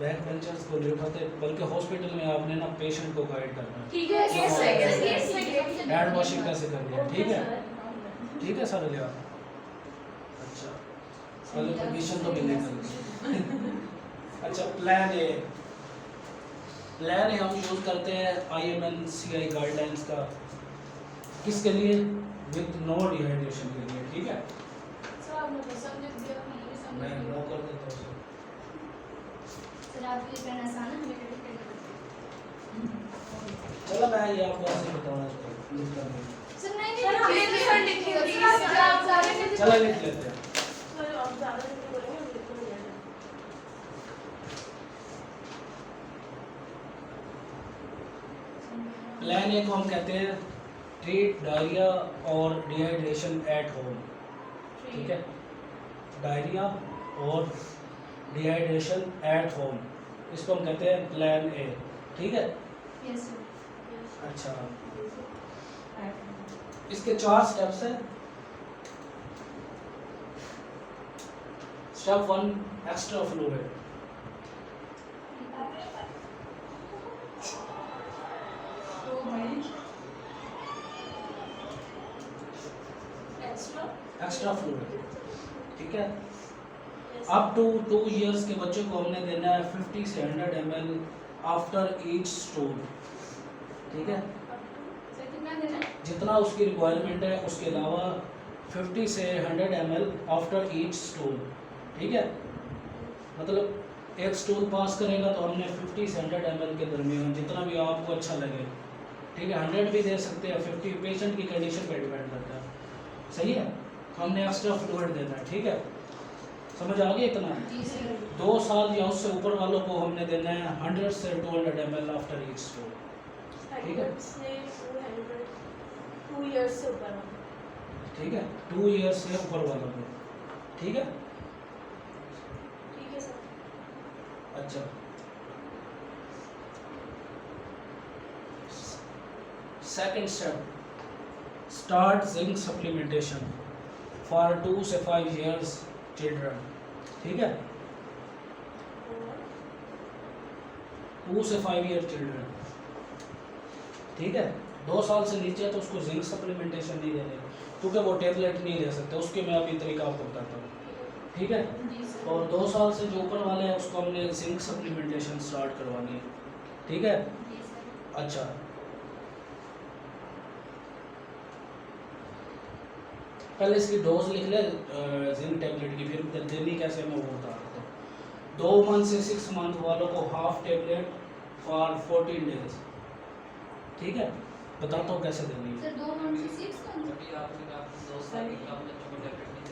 Back benchers को नहीं उठाते, बल्कि हॉस्पिटल में आपने ना पेशेंट को गाइड करना है। ठीक है, Yes, sir. Yes, sir. Hand washing कैसे करनी है, ठीक है? ठीक है सर लिया। अच्छा पहले परमिशन तो मिलने कर। अच्छा प्लान ए हम यूज करते हैं IMNCI गाइडलाइंस का, किसके लिए? विद नो डिहाइड्रेशन के लिए, ठीक है? सर आप मुझे सब्जेक्ट दिया, मुझे समझ मैं नहीं नो आया। कर देता हूँ। सर आपके लिए करना आसान है, हमें क्रेडिट चलो मैं ये आपको ऐसे बताना चाहता हूँ। सर नहीं सर, हम नहीं लिखिए, सर, लिखिए, सर आप ज़्यादा लिखिए। चलो लिख लेते हैं। सर आप ज़्यादा जल्दी बोलेंगे, हम लिख नहीं जाएगा। प्लान ए को हम कहते हैं ट्रीट डायरिया और डिहाइड्रेशन एट होम, ठीक है? डायरिया और डिहाइड्रेशन एट होम, इसको हम कहते हैं प्लान ए, ठीक है? Yes sir. अच्छा इसके 4 स्टेप्स हैं। स्टेप 1 एक्स्ट्रा फ्लूइड, तो भाई एक्स्ट्रा एक्स्ट्रा फ्लूइड, ठीक है? अप टू 2 इयर्स के बच्चे को हमने देना है 50 से 100 ml आफ्टर ईच स्टूल, ठीक है? सर कितना देना है? जितना उसकी रिक्वायरमेंट है उसके अलावा 50 से 100 ml आफ्टर ईच स्टूल, ठीक है? मतलब एक स्टूल पास करेगा तो हमने 50 से 100 ml के दरमियान जितना भी आपको अच्छा लगे, ठीक है? 100 भी दे सकते हैं, 50 पेशेंट की कंडीशन पे डिपेंड करता है, सही है? हमने एक्स्ट्रा फ्लूइड देना है, ठीक है? समझ आ गया इतना? जी सर। 2 साल या उससे ऊपर वालों को हमने देना है 100 से 200 ml आफ्टर ईच स्टूल, ठीक है? से 2 इयर्स से ऊपर हो। ठीक है? 2 इयर्स से ऊपर वालों को, ठीक है? ठीक है सर। अच्छा second step start zinc supplementation for 2 से 5 इयर्स चिल्ड्रन, ठीक है? 2 से 5 ईयर चिल्ड्रन, ठीक है? 2 साल से नीचे तो उसको जिंक सप्लीमेंटेशन नहीं देने, क्योंकि वो टेबलेट नहीं ले सकते, उसके मैं अभी तरीका आपको बताता हूँ, ठीक है? जी सर। और 2 साल से जो ऊपर वाले हैं उसको हमने जिंक सप्लीमेंटेशन स्टार्ट करवानी है, ठीक है? जी सर। अच्छा पहले इसकी डोज लिख ले जिंक टेबलेट की, फिर देनी कैसे मैं वो बता रहा हूँ। 2 मंथ से 6 मंथ वालों को हाफ टेबलेट फॉर 14 डेज, ठीक है? बताता हूँ कैसे देनी है। सर 2 मंथ से 6 मंथ अभी आपने कहा 2 साल की आपने छोटे टेबलेट नहीं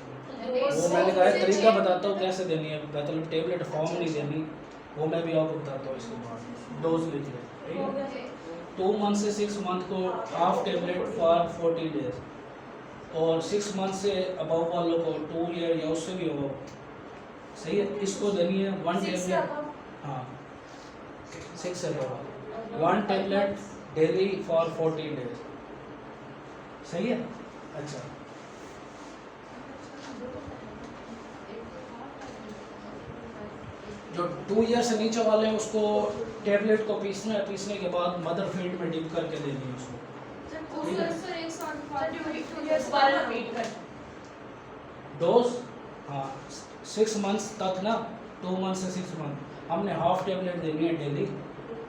देनी। वो मैंने कहा है, तरीका बताता हूँ कैसे देनी है, मतलब टेबलेट फॉर्म नहीं देनी, वो मैं भी आपको बताता हूँ इसके बाद। डोज लिख ले, ठीक हो है? गया। 2 मंथ से 6 मंथ को हाफ टेबलेट फॉर 40 डेज, और 6 मंथ से अबव वालों को 2 ईयर या उससे भी अबव, सही है? इसको देनी है 1 टेबलेट, हाँ 6 से above 1 tablet daily for 40 days, सही है? अच्छा जो 2 ईयर से नीचे वाले हैं उसको टेबलेट को पीसना है, पीसने के बाद मदर फीड में डिप करके देनी है उसको, ठीक है? सर एक साथ सर 2 इयर्स बाद रिपीट कर। डोज हाँ 6 मंथ्स तक ना, 2 मंथ से 6 मंथ हमने हाफ टेबलेट देनी है डेली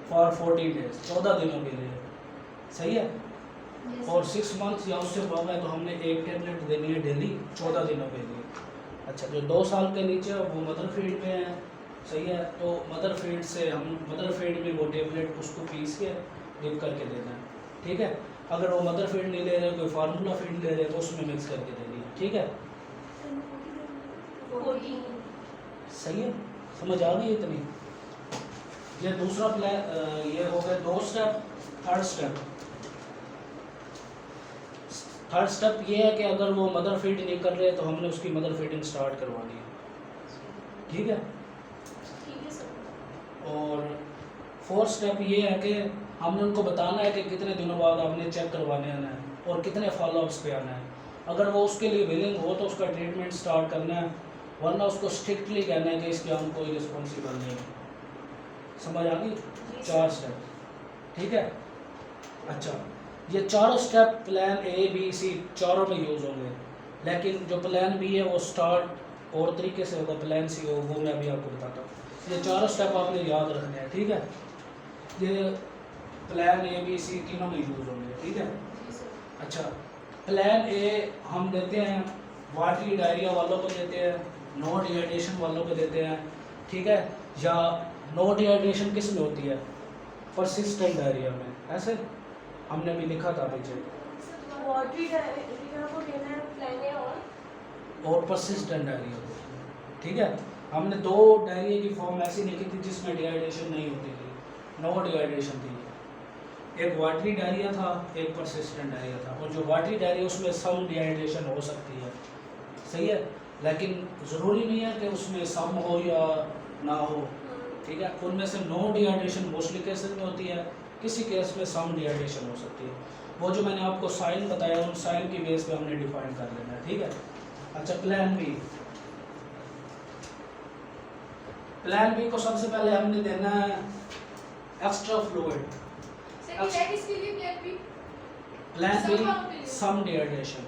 फॉर 40 डेज, 14 दिनों के लिए, सही है? और 6 मंथ या उससे बढ़ है तो हमने 1 टेबलेट देनी है डेली 14 दिनों के लिए। अच्छा जो 2 साल के नीचे है वो मदर फीड में है, सही है? तो मदर फीड से हम मदर फीड में वो टेबलेट उसको पीस के डिप करके देना है, ठीक है? अगर वो मदर फीड नहीं ले रहे, कोई फार्मूला फीड ले रहे तो उसमें मिक्स करके देनी है, ठीक है? सही है? समझ आ गई इतनी? ये दूसरा प्लान, ये हो गए 2 स्टेप। थर्ड स्टेप ये है कि अगर वो मदर फीड नहीं कर रहे तो हमने उसकी मदर फीडिंग स्टार्ट करवानी है, ठीक है? ठीक है सर। और 4th स्टेप ये है कि हमने उनको बताना है कि कितने दिनों बाद आपने चेक करवाने आना है और कितने फॉलोअप्स पे आना है। अगर वो उसके लिए विलिंग हो तो उसका ट्रीटमेंट स्टार्ट करना है, वरना उसको स्ट्रिक्टली कहना है कि इसके हम कोई रिस्पॉन्सिबल नहीं है, समझ आ गई? जी, 4 स्टेप, ठीक है। अच्छा, ये चारों step plan A B C चारों में यूज़ होंगे, लेकिन जो प्लान बी है वो स्टार्ट और तरीके से होगा, प्लान सी हो वो मैं अभी आपको बताता हूँ। ये चारों स्टेप आपने याद रखने हैं, ठीक है। ये प्लान ए बी सी तीनों में यूज़ होंगे, ठीक है। जी सर। अच्छा, प्लान ए हम देते हैं वाटरी डायरिया वालों को देते हैं, नो डिहाइड्रेशन वालों को देते हैं, ठीक है। या नो डिहाइड्रेशन किस में होती है? परसिस्टेंट डायरिया में, ऐसे हमने भी लिखा था पीछे। वाटरी डायरिया को देना है प्लान ए और परसिस्टेंट डायरिया को, ठीक है। हमने 2 डायरिया की फॉर्म ऐसी लिखी थी जिसमें डिहाइड्रेशन नहीं होती थी, नो डिहाइड्रेशन थी। एक वाटरी डायरिया था, एक परसिस्टेंट डायरिया था। और जो वाटरी डायरिया उसमें सम डिहाइड्रेशन हो सकती है, सही है, लेकिन ज़रूरी नहीं है कि उसमें सम हो या ना हो, ठीक है। उनमें से नो डिहाइड्रेशन मोस्टली केसेस में होती है, किसी केस में सम डिहाइड्रेशन हो सकती है। वो जो मैंने आपको साइन बताया उन साइन की बेस पे हमने डिफाइन कर लेना है, ठीक है। अच्छा, प्लान बी, प्लान बी को सबसे पहले हमने देना है एक्स्ट्रा फ्लूइड। सर ये है किसके लिए plan B? Plan Some B के लिए। सम डिहाइड्रेशन,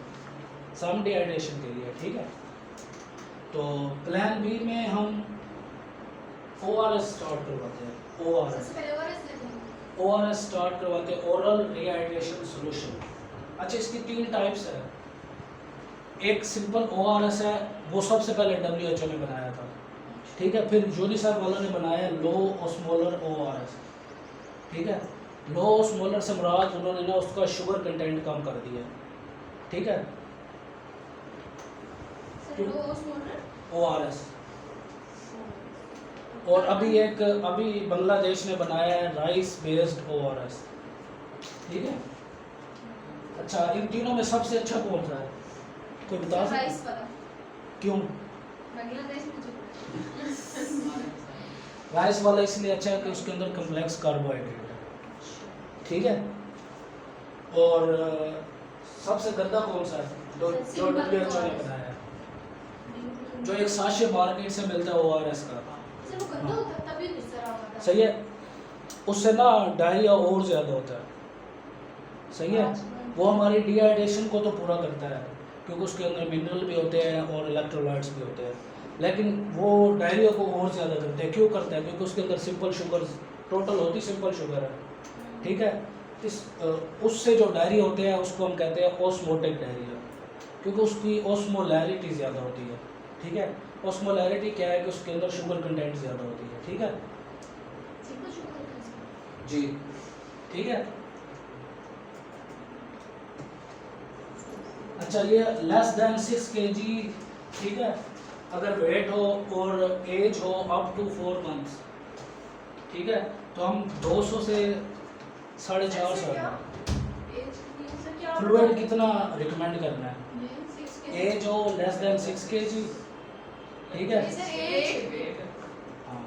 सम डिहाइड्रेशन के लिए, ठीक है। तो प्लान बी में हम ORS स्टार्ट करवाते हैं, ORS सबसे पहले ओआरएस लेते हैं। ORS स्टार्ट करवाते हैं, ओरल रिहाइड्रेशन सॉल्यूशन। अच्छा, इसकी 3 टाइप्स है। एक सिंपल ORS है, वो सबसे पहले WHO ने बनाया था, ठीक है। फिर यूनिसेफ वालों ने बनाया लो ऑस्मोलर ORS, ठीक है। लो ऑस्मोलर से मुराद उन्होंने ना उसका शुगर कंटेंट कम कर दिया, ठीक है। सर लो ऑस्मोलर ORS। और अभी बांग्लादेश ने बनाया है राइस बेस्ड ORS, ठीक है। अच्छा, इन तीनों में सबसे अच्छा कौन सा है, कोई बता सकता है? राइस वाला क्यों? बांग्लादेश में जो राइस वाला इसलिए अच्छा है कि उसके अंदर कम्प्लेक्स कार्बोहाइड्रेट है, ठीक है। और सबसे गंदा कौन सा है, जो WHO ने बनाया है, जो एक साशे मार्केट से मिलता है ORS का, सर वो गंदा होता है तभी दूसरा होता है। सही है। उससे ना डायरिया और ज़्यादा होता है, सही है। वो हमारी डिहाइड्रेशन को तो पूरा करता है क्योंकि उसके अंदर मिनरल भी होते हैं और इलेक्ट्रोलाइट्स भी होते हैं, लेकिन वो डायरिया को और ज़्यादा करते हैं। क्यों करता है? क्योंकि उसके अंदर सिंपल शुगर टोटल होती सिंपल शुगर है, ठीक है। उससे जो डायरिया होते हैं उसको हम कहते हैं ऑस्मोटिक डायरिया, क्योंकि उसकी ऑस्मोलैरिटी ज़्यादा होती है, ठीक है। ऑस्मोलैरिटी क्या है कि उसके अंदर शुगर कंटेंट ज़्यादा होती है, ठीक है सिंपल शुगर होता है। जी, ठीक है। अच्छा, ये लेस देन 6 kg, ठीक है, अगर वेट हो और एज हो अप टू 4 मंथ्स, ठीक है, तो हम 200 से 450 फ्लूइड कितना रिकमेंड करना है? एज हो लेस देन 6 kg, ठीक है, हाँ,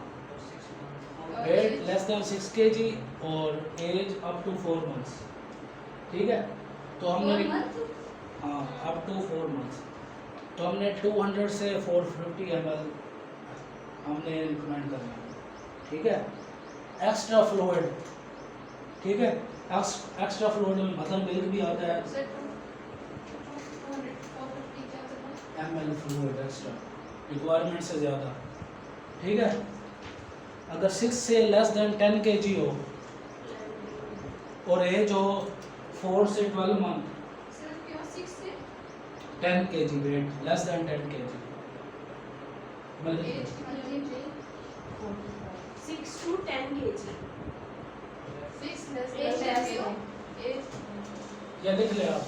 वेट लेस देन 6 kg और एज अप टू 4 मंथ्स, ठीक है। तो हमने हाँ, अप टू 4 मंथ्स, तो हमने 200 से 450 ml हमने रिकमेंड करना है, ठीक है। एक्स्ट्रा फ्लूइड, ठीक है, एक्स्ट्रा फ्लूइड में मतलब मिल्क भी आता है, ml फ्लूइड एक्स्ट्रा रिक्वायरमेंट से ज़्यादा, ठीक है। अगर 6 से लेस देन 10 kg हो और एज हो 4 से 12 month, 10 kg weight less than 10 kg, मतलब 6 to 10 kg। या लिख ले आप।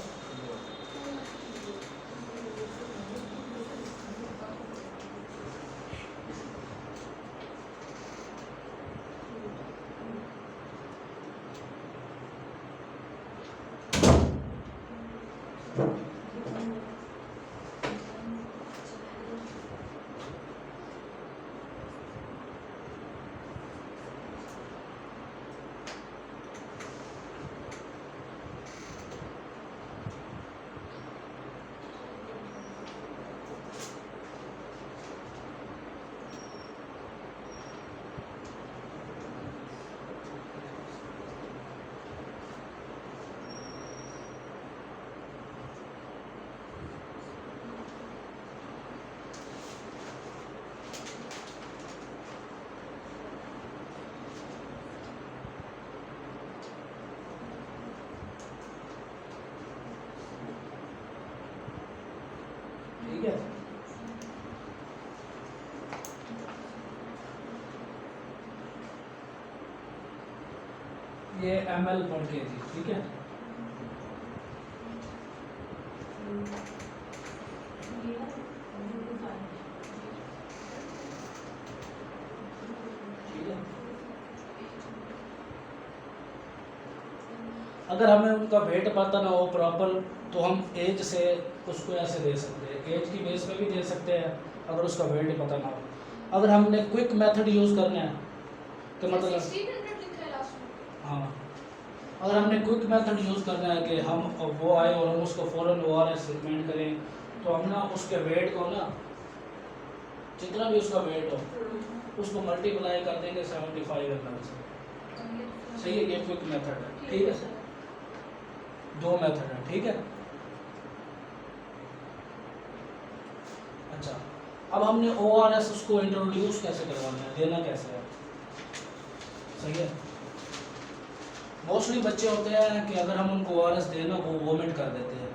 ठीक है। ये ml पर kg, ठीक है। ठीक है। अगर हमें उनका वेट पता ना हो प्रॉपर तो हम एज से उसको ऐसे दे सकते हैं, एज की बेस पे भी दे सकते हैं अगर उसका वेट पता ना हो। अगर हमने क्विक मेथड यूज़ करना है तो मतलब 1600 लिखा है लास्ट में। हाँ, अगर हमने क्विक मेथड यूज़ करना है कि हम वो आए और हम उसको फ़ौरन ORS रिकमेंड करें तो हम ना उसके वेट को ना जितना भी उसका वेट हो उसको मल्टीप्लाई कर देंगे 75 ml से। सही है, ये क्विक मेथड है, ठीक है। दो मेथड है, ठीक है। अच्छा, अब हमने ORS उसको इंट्रोड्यूस कैसे करवाना है, देना कैसे है। सही है। मोस्टली बच्चे होते हैं कि अगर हम उनको ORS देना वो वोमिट कर देते हैं,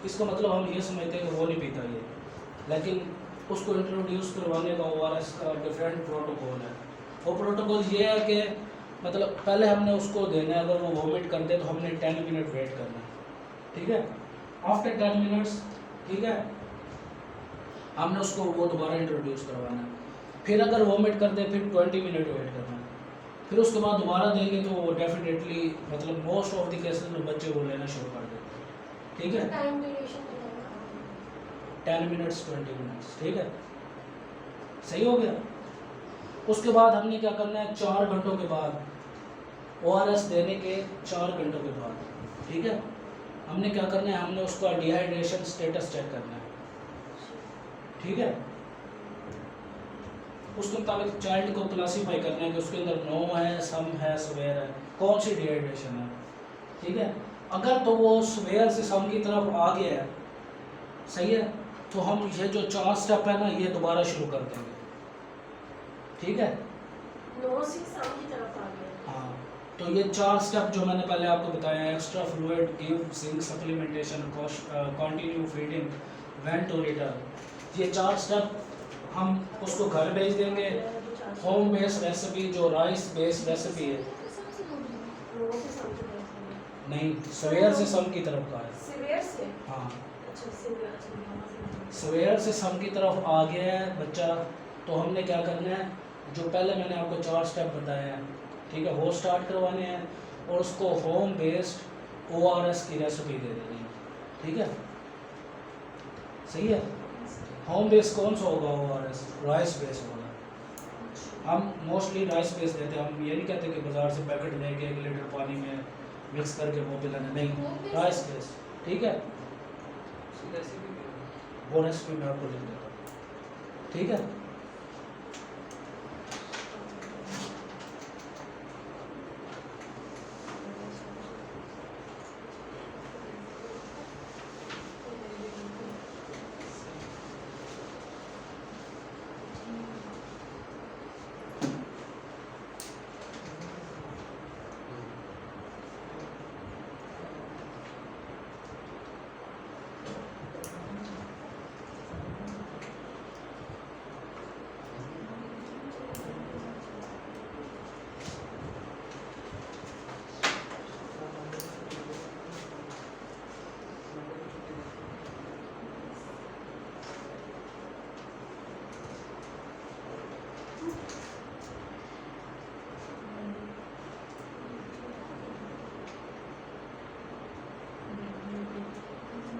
इसका मतलब हम ये समझते हैं कि वो नहीं पीता ये, लेकिन उसको इंट्रोड्यूस करवाने का ORS का डिफरेंट प्रोटोकॉल है। वो प्रोटोकॉल ये है कि मतलब पहले हमने उसको देना है, अगर वो वोमिट कर दे तो हमने 10 मिनट वेट करना है, ठीक है। आफ्टर 10 मिनट्स, ठीक है, हमने उसको वो दोबारा इंट्रोड्यूस करवाना है। फिर अगर वोमिट कर दे फिर 20 मिनट वेट करना है, फिर उसके बाद दोबारा देंगे तो वो डेफिनेटली मतलब मोस्ट ऑफ द केसेस में बच्चे वो लेना शुरू कर देते हैं, ठीक है। टाइम ड्यूरेशन बताना। 10 मिनट्स 20 मिनट्स, ठीक है। सही हो गया। उसके बाद हमने क्या करना है, 4 घंटों के बाद ORS देने के 4 घंटों के बाद, ठीक है, हमने क्या करना है, हमने उसका डिहाइड्रेशन स्टेटस चेक करना है, ठीक है। उसके मुताबिक चाइल्ड को क्लासीफाई करना है कि उसके अंदर नो है, सम है, स्वेयर है, कौन सी डिहाइड्रेशन है, ठीक है। अगर तो वो स्वेयर से सम की तरफ आ गया है, सही है, तो हम ये जो 4 स्टेप है ना ये दोबारा शुरू कर देंगे, ठीक है। नो से सम की तरफ आ गया। हाँ, तो ये 4 स्टेप जो मैंने पहले आपको बताया, extra fluid, give, zinc supplementation, continue feeding, went to return, ये 4 स्टेप हम उसको घर भेज देंगे। होम बेस्ड रेसिपी जो राइस बेस्ड रेसिपी है, नो से सम की तरफ आ गया। नहीं सवेयर से सम की तरफ का है। सिवियर से। हाँ, अच्छा सिवियर से। सवेयर से सम की तरफ आ गया है बच्चा, तो हमने क्या करना है, जो पहले मैंने आपको 4 स्टेप बताए हैं, ठीक है, वो स्टार्ट करवाने हैं और उसको होम बेस्ड ORS की रेसिपी दे देनी है, ठीक है। सही है। होम बेस्ड कौन सा होगा ORS, राइस बेस्ड होगा। हम मोस्टली राइस बेस्ड देते हैं, हम ये नहीं कहते कि बाज़ार से पैकेट लेके 1 लीटर पानी में मिक्स करके वो पिलाना, नहीं, राइस बेस्ड, ठीक है। रेसिपी भी है। वो रेसिपी मैं आपको लिख देता हूँ, ठीक है।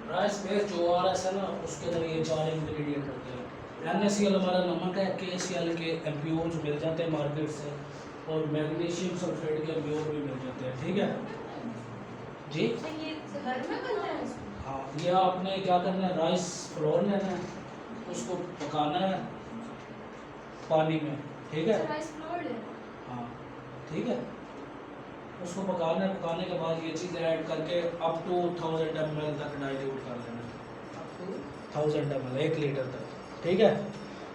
राइस बेस्ड जो ORS है ना उसके अंदर ये 4 इंग्रेडिएंट होते हैं। NaCl हमारा नमक है, KCl के एम्प्योर्स मिल जाते हैं मार्केट से, और मैग्नीशियम सल्फेट के एम्प्योर भी मिल जाते हैं, ठीक है जी। तो ये घर में बनता है इसको? हाँ, ये आपने क्या करना है, राइस फ्लोर लेना है, उसको पकाना है पानी में, ठीक है। राइस फ्लोर लेना। हाँ, ठीक है, उसको पकाना है, पकाने के बाद ये चीज़ ऐड करके अप टू 1000 ml तक डाइल्यूट कर लेना है, 1000 ml 1 लीटर तक, ठीक है।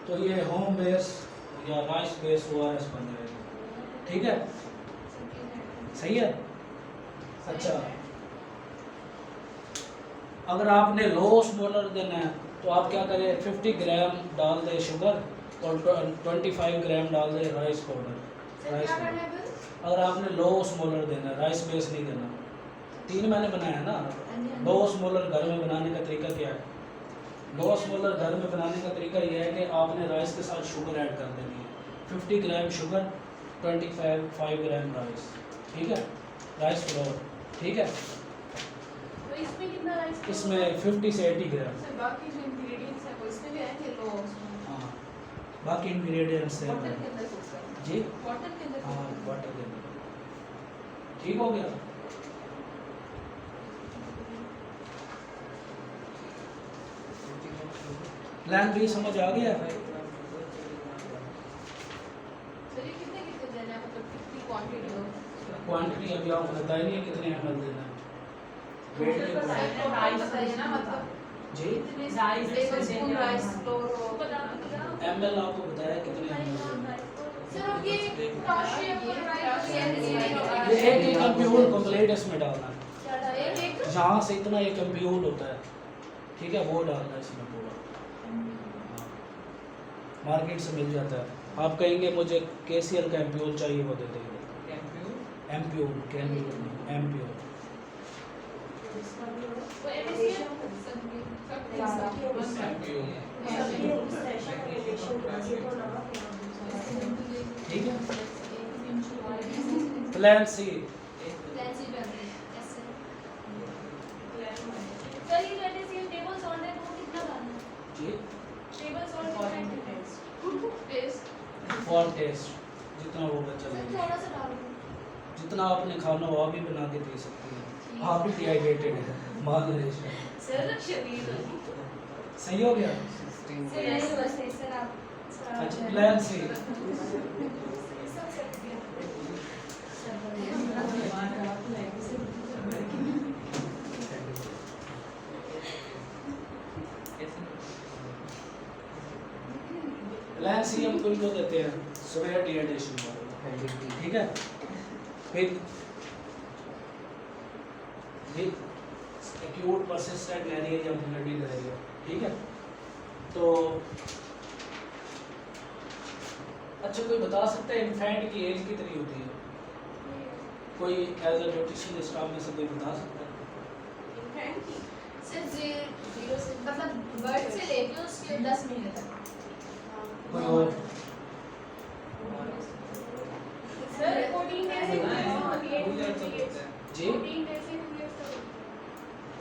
तो ये होम बेस या राइस बेस ORS बन जाएगा, ठीक है। सही है। अच्छा, अगर आपने लो ऑस्मोलर देना है तो आप क्या करें 50 ग्राम डाल दें शुगर और 25 ग्राम डाल दें राइस पाउडर। सर राइस क्या पाउडर करना है फिर? अगर आपने लो स्मॉलर देना है, राइस बेस नहीं देना। 3 मैंने बनाया है ना। लो स्मॉलर घर में बनाने का तरीका क्या है? लो स्मॉलर घर में बनाने का तरीका यह है कि आपने राइस के साथ शुगर ऐड कर देनी है। 50 ग्राम शुगर, 25 ग्राम राइस, ठीक है, राइस फ्लोर, ठीक है। तो इसमें कितना राइस? इसमें 50 से 80 ग्राम। सर बाकी जो इंग्रेडिएंट्स हैं वो इसमें भी आएंगे लो हाँ, बाकी इंग्रेडिएंट्स हैं वाटर के अंदर कुछ करना जी। वाटर के अंदर हाँ, वाटर के अंदर। ठीक हो गया। प्लान बी समझ आ गया? सर ये कितने कितने देना है मतलब कितनी क्वांटिटी हो? क्वांटिटी अभी आपको बताया नहीं है कितने ml देना है। वेट के ऊपर। बताइए ना मतलब जी, टेबलस्पून राइस फ्लोर हो ml आपको बताया कितने ml देना है। सर और ये काशी और राइस ये एक कंप्यूल कंप्लीट इसमें डालना है। क्या डाले एक यहाँ से इतना एक कंप्यूल होता है, ठीक है, वो डालना है इसमें पूरा। मार्केट से मिल जाता है। आप कहेंगे मुझे KCL का एम्प्यूल चाहिए, वो दे देंगे। एम्प्यूल एम्प्यूल वो एमएससी ठीक है। प्लान सी प्लान सी पे आते हैं ऐसे। सर ये कहते हैं टेबल सॉल्ट है तो वो कितना डालना है? जी, table salt taste for taste जितना वो बच्चा सर लेगा। थोड़ा सा डाल दो। जितना आपने खाना वो आप भी बना के दे सकती हैं। आप भी डिहाइड्रेटेड है, मान लीजिए। सर शरीर सही हो गया। सर ऐसे बस ऐसे सर आप अच्छा, प्लान सी प्लान सी हम किनको देते हैं? सवेयर डिहाइड्रेशन वाले, ठीक है। फिर एक्यूट परसिस्टेंट डायरिया या ब्लडी डायरिया, ठीक है। तो अच्छा, कोई बता सकता है इन्फेंट की एज कितनी होती है? कोई एज अ न्यूट्रिशन स्टाफ में से कोई बता सकता है? सर 0 से मतलब बर्थ से लेके उसके 10 महीने तक। कोई और? सर 14 डेज जी, 14 डेज से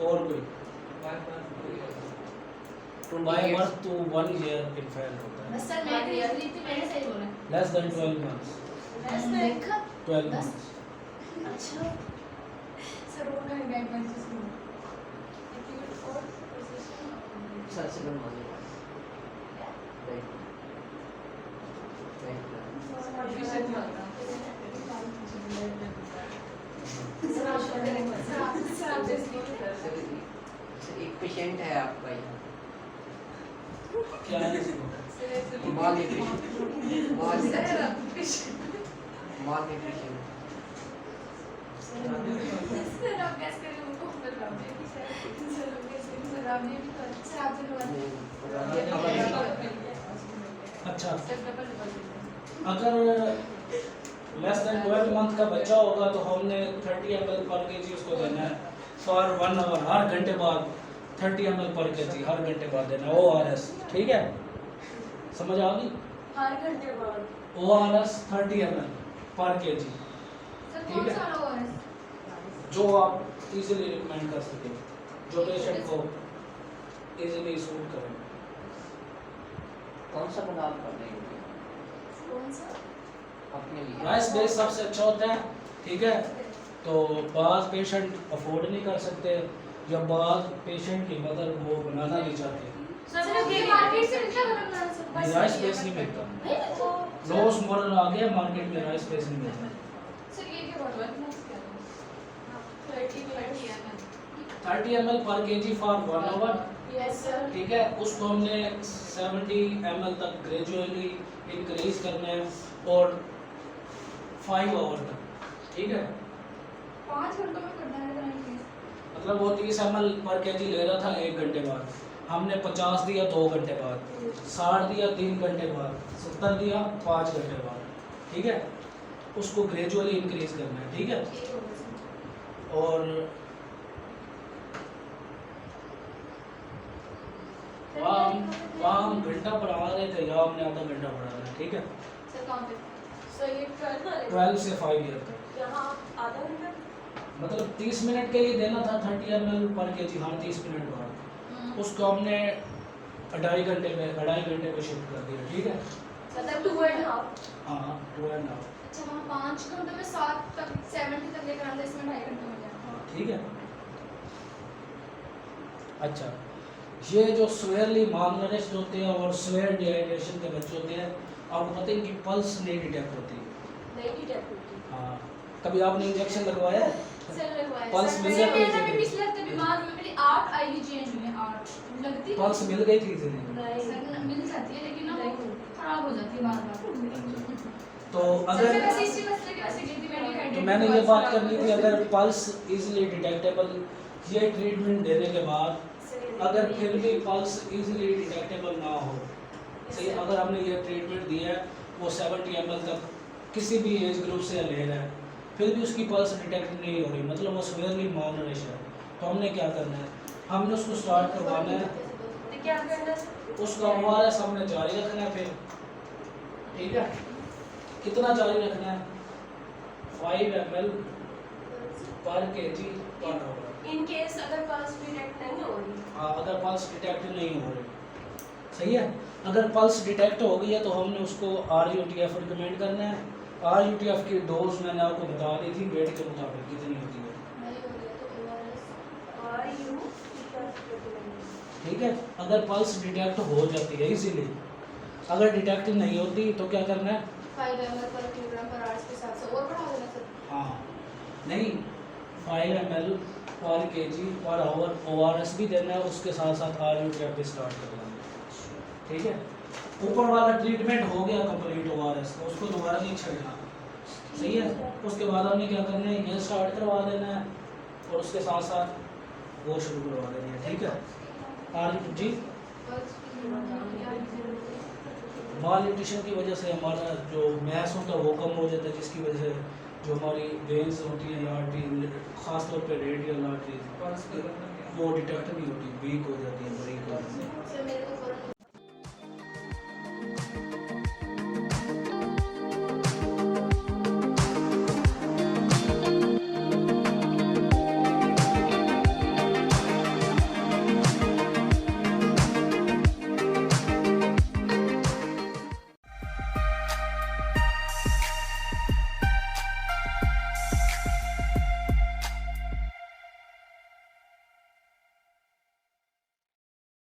और कोई? By birth to 1 year infant होता है। बस सर मैं क्लियर थी मैंने सही बोला। Less than 12 months. देखा 12 बस। मंथ्स। अच्छा सर वो ना बैक बेंचेस में एक पेशेंट है आपका यहाँ क्या है इसको? माल न्यूट्रिशन सर आप गैस करें उनको बता दें कि सर लोग कैसे सर आपने भी तो सर आप जो अच्छा, सर डबल अगर लेस देन 12 मंथ का बच्चा होगा तो हमने 30 ml पर केजी उसको देना है फॉर 1 आवर। हर घंटे बाद 30 ml पर केजी हर घंटे बाद देना है। ORS, ठीक है, समझ आ गई? हर घंटे बाद ORS 30 ml पर केजी, सर ठीक कौन है। सा वाला है? जो आप इजीली रिकमेंड कर सके, जो पेशेंट को इजीली सूट करे। कौन सा बना आप कर रहे हैं कौन सा? अपने लिए? राइस बेस सबसे अच्छा होता है, ठीक है। तो बाज़ पेशेंट अफोर्ड नहीं कर सकते या बाज़ पेशेंट की मदर वो बनाना नहीं चाहते। सर सर ये मार्केट से मिलता है ना सर बस राइस बेस नहीं मिलता। नहीं तो रोज मॉडल आ गया मार्केट में, राइस बेस नहीं मिलता। सर ये क्या बात है ना क्या 30 30 ml पर KG for 1 hour, yes sir ठीक है। उसको हमने 70 ml तक ग्रेजुअली इंक्रीज करना है और 5 आवर तक, ठीक है। 5 घंटों में करना है मतलब वो 30 ml पर केजी ले रहा था 1 घंटे बाद, हमने 50 दिया 2 घंटे बाद, 60 दिया 3 घंटे बाद, 70 दिया 5 घंटे बाद, ठीक है। उसको ग्रेजुअली इंक्रीज करना है, ठीक है। ठीक होगा सर। और वहाँ हम घंटा पढ़ा रहे थे, यहाँ हमने आधा घंटा पढ़ाना है, ठीक है। सर कहाँ पे? सर ये 12 वाले 12 से 5 ईयर तक, यहाँ आधा घंटा मतलब 30 मिनट के लिए देना था 30 ml पर kg, हाँ 30 मिनट बाद। उसको हमने 2.5 घंटे पे शिफ्ट कर दिया, ठीक है। मतलब 2.5। हाँ 2.5, अच्छा वहाँ 5 घंटे में 7 तक 70 तक लेकर आते, इसमें 2.5 घंटे में जाना। हाँ ठीक है। अच्छा, ये जो स्वेयरली मालनरिश्ड होते हैं और स्वेयर डिहाइड्रेशन के बच्चे होते हैं, आपको पता है इनकी पल्स नहीं डिटेक्ट होती। नहीं डिटेक्ट होती। हाँ, कभी आपने इंजेक्शन लगवाया है? सर लगवाया पल्स सर, मिल सर, जाती है मेरे इसीलिए? भी पिछले हफ्ते बीमार हुई, मेरी 8 आईवी चेंज हुई है, 8 लगती पल्स मिल गई थी इसीलिए। नहीं सर मिल जाती है लेकिन ना वो नहीं। खराब हो जाती है बार-बार। तो सर अगर मैं वैसे इसी मसले की वजह से गई थी, मैंने तो हाइड्रेट मैंने की ये दवाई बात खराब करनी हो थी, गई। अगर पल्स इजीली डिटेक्टेबल, ये ट्रीटमेंट देने के बाद अगर फिर भी पल्स इजीली डिटेक्टेबल ना हो, सही, अगर हमने ये ट्रीटमेंट दिया है, वो 70 ml तक किसी भी एज ग्रुप से ले रहा है, फिर भी उसकी पल्स डिटेक्ट नहीं हो रही, मतलब वो स्वेयरली मालनरिश है, तो हमने क्या करना है, हमने उसको स्टार्ट करवाना है, तो क्या करना है? उसका ORS हमने जारी रखना है फिर, ठीक है। कितना जारी रखना है? 5 ml पर kg per hour. In case अगर पल्स डिटेक्ट नहीं हो रही, हाँ, अगर पल्स डिटेक्ट नहीं हो रही, सही है। अगर पल्स डिटेक्ट हो गई है तो हमने उसको RUTF रिकमेंड करना है। RUTF की डोज मैंने आपको बता दी थी, वेट के मुताबिक कितनी होती है, नहीं हो गया तो ORS। और यू recommend। ठीक है। अगर पल्स डिटेक्ट हो जाती है इजीली, अगर डिटेक्ट नहीं होती तो क्या करना है? 5 ml पर किलोग्राम पर आवर्स के हिसाब से और बढ़ा देना सर। हाँ, नहीं, 5 ml पर kg पर आवर ORS भी देना है, उसके साथ साथ RUTF भी स्टार्ट करना है, ठीक है। ऊपर वाला ट्रीटमेंट हो गया कंप्लीट ORS का, उसको दोबारा नहीं छेड़ना, सही है। उसके बाद हमने क्या करना है, ये स्टार्ट करवा देना है और उसके साथ साथ वो शुरू करवा देनी है, ठीक है। जी, माल न्यूट्रिशन की वजह से हमारा जो मैस होता है वो कम हो जाता है, जिसकी वजह से जो हमारी वेन्स होती हैं या आर्टरी, ख़ास तौर पे रेडियल आर्टरीज, पल्स पे करना क्या? वो डिटेक्ट नहीं होती, वीक हो जाती है, ब्रेक हो जाती है।